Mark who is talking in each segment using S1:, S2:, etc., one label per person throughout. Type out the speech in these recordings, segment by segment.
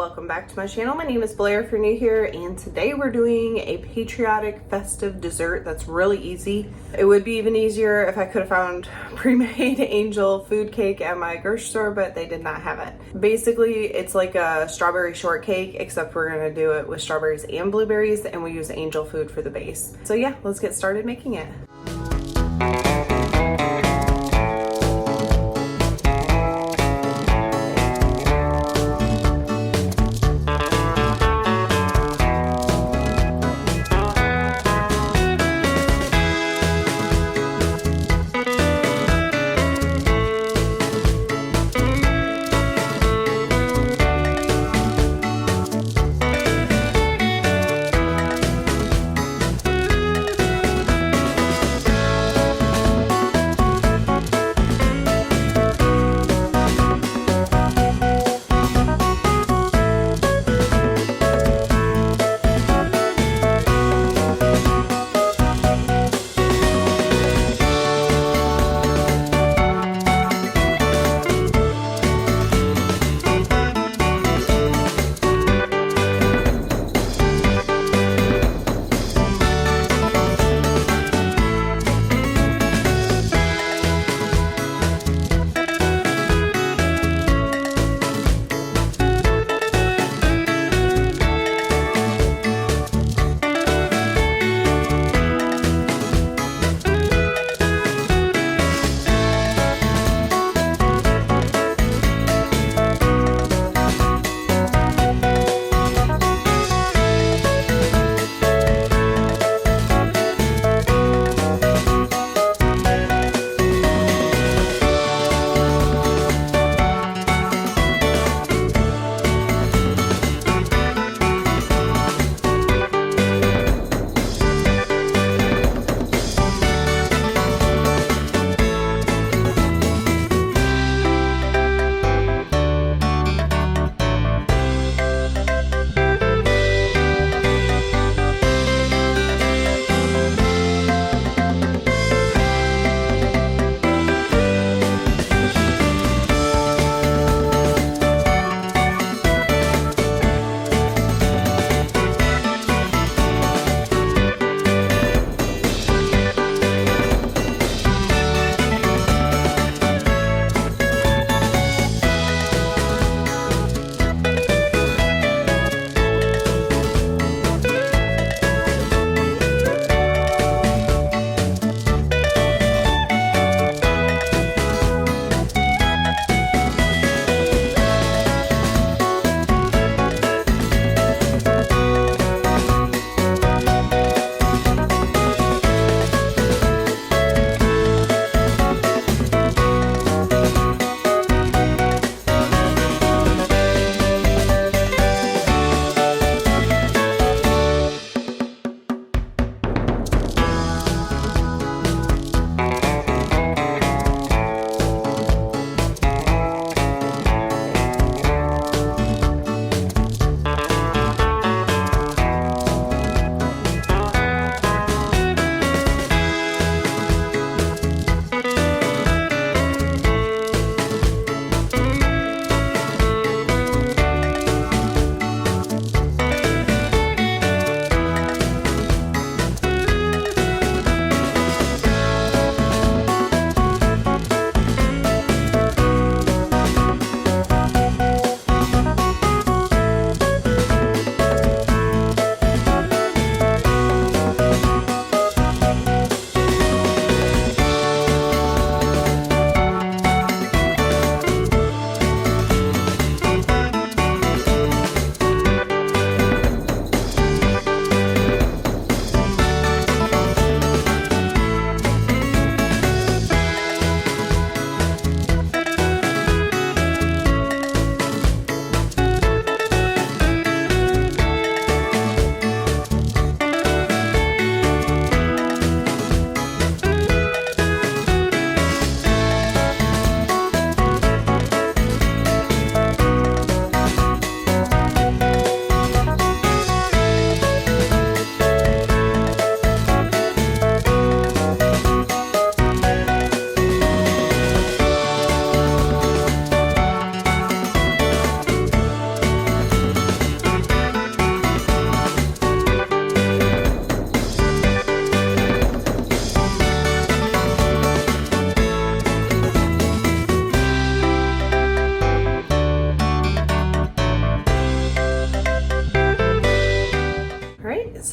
S1: welcome back to my channel. My name is Blair if you're new here, and today we're doing a patriotic festive dessert that's really easy. It would be even easier if I could have found pre-made angel food cake at my grocery store, but they did not have it. Basically, it's like a strawberry shortcake, except we're gonna do it with strawberries and blueberries, and we use angel food for the base. So yeah, let's get started making it.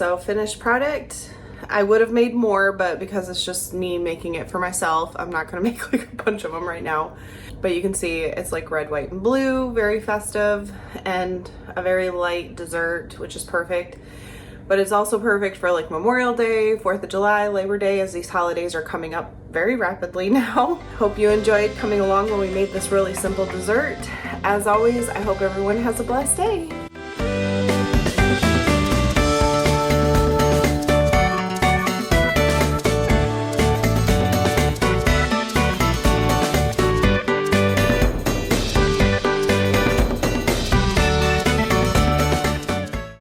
S1: So finished product. I would have made more, but because it's just me making it for myself, I'm not gonna make like a bunch of them right now. But you can see it's like red, white, and blue, very festive, and a very light dessert, which is perfect. But it's also perfect for like Memorial Day, 4th of July, Labor Day, as these holidays are coming up very rapidly now. Hope you enjoyed coming along when we made this really simple dessert. As always, I hope everyone has a blessed day.